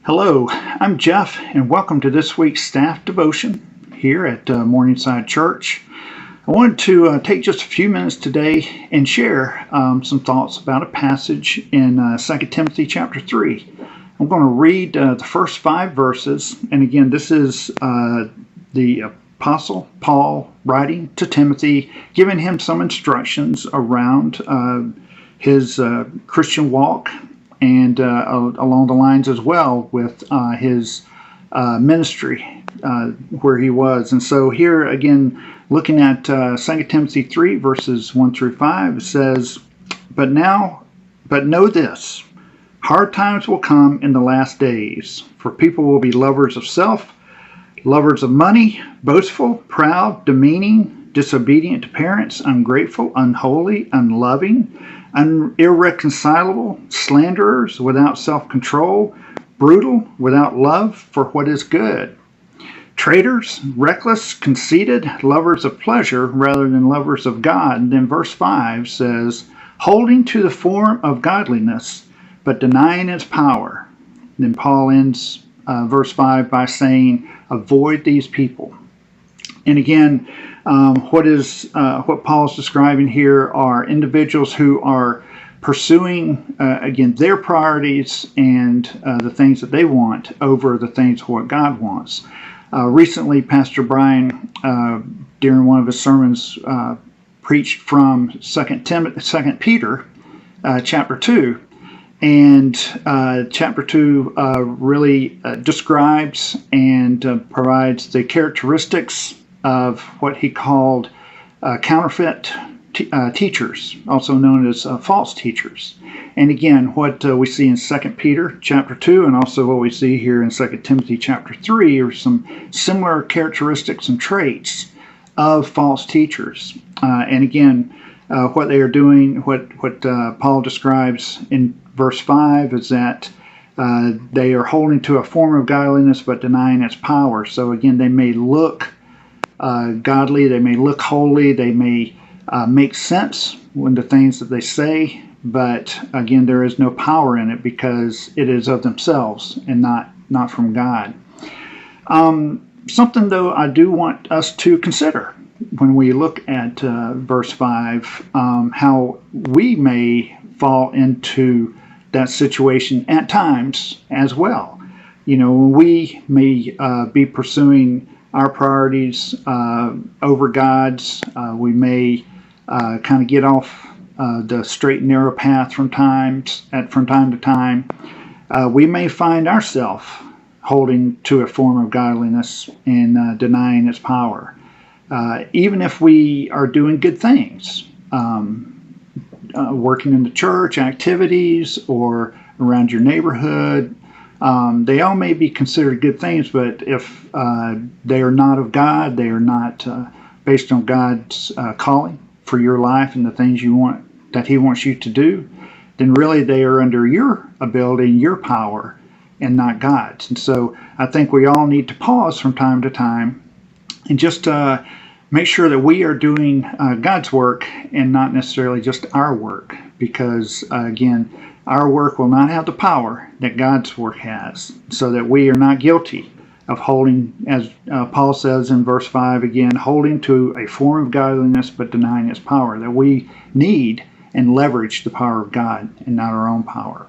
Hello, I'm Jeff, and welcome to this week's staff devotion here at Morningside Church. I wanted to take just a few minutes today and share some thoughts about a passage in 2 Timothy chapter 3. I'm going to read the first 5 verses, and again, this is the Apostle Paul writing to Timothy, giving him some instructions around his Christian walk, and along the lines as well with his ministry where he was. And so here again, looking at 2 Timothy 3 verses 1 through 5, it says, But know this, hard times will come in the last days, for people will be lovers of self, lovers of money, boastful, proud, demeaning, disobedient to parents, ungrateful, unholy, unloving, irreconcilable, slanderers, without self-control, brutal, without love for what is good, traitors, reckless, conceited, lovers of pleasure rather than lovers of God. And then verse 5 says, holding to the form of godliness, but denying its power. Then Paul ends verse 5 by saying, avoid these people. And again, what Paul is describing here are individuals who are pursuing, again, their priorities and the things that they want over the things of what God wants. Recently, Pastor Brian, during one of his sermons, preached from 2 Peter chapter 2. And chapter 2 really describes and provides the characteristics of what he called counterfeit teachers, also known as false teachers. And again, what we see in 2 Peter chapter 2 and also what we see here in 2 Timothy chapter 3 are some similar characteristics and traits of false teachers. And again, what they are doing, what Paul describes in verse 5 is that they are holding to a form of godliness but denying its power. So again, they may look godly, they may look holy, they may make sense when the things that they say, but again, there is no power in it because it is of themselves and not from God. Something though I do want us to consider when we look at verse 5, how we may fall into that situation at times as well. You know, we may be pursuing our priorities over God's. We may kind of get off the straight and narrow path from time to time. We may find ourselves holding to a form of godliness and denying its power. Even if we are doing good things, working in the church, activities, or around your neighborhood, they all may be considered good things, but if they are not of God, they are not based on God's calling for your life and the things that He wants you to do, then really they are under your ability and your power and not God's. And so I think we all need to pause from time to time and just make sure that we are doing God's work and not necessarily just our work, because again, our work will not have the power that God's work has, so that we are not guilty of holding, as Paul says in verse 5 again, holding to a form of godliness but denying its power, that we need and leverage the power of God and not our own power.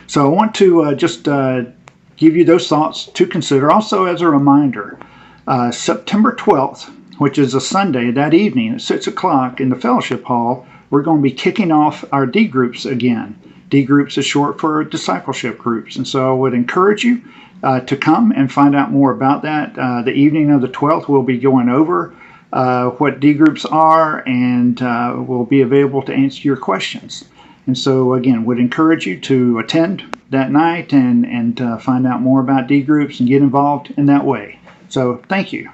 So I want to just give you those thoughts to consider. Also, as a reminder, September 12th, which is a Sunday, that evening at 6 o'clock in the fellowship hall, we're going to be kicking off our D groups again. D groups is short for discipleship groups. And so I would encourage you to come and find out more about that. The evening of the 12th, we'll be going over what D groups are, and we'll be available to answer your questions. And so again, would encourage you to attend that night and find out more about D groups and get involved in that way. So thank you.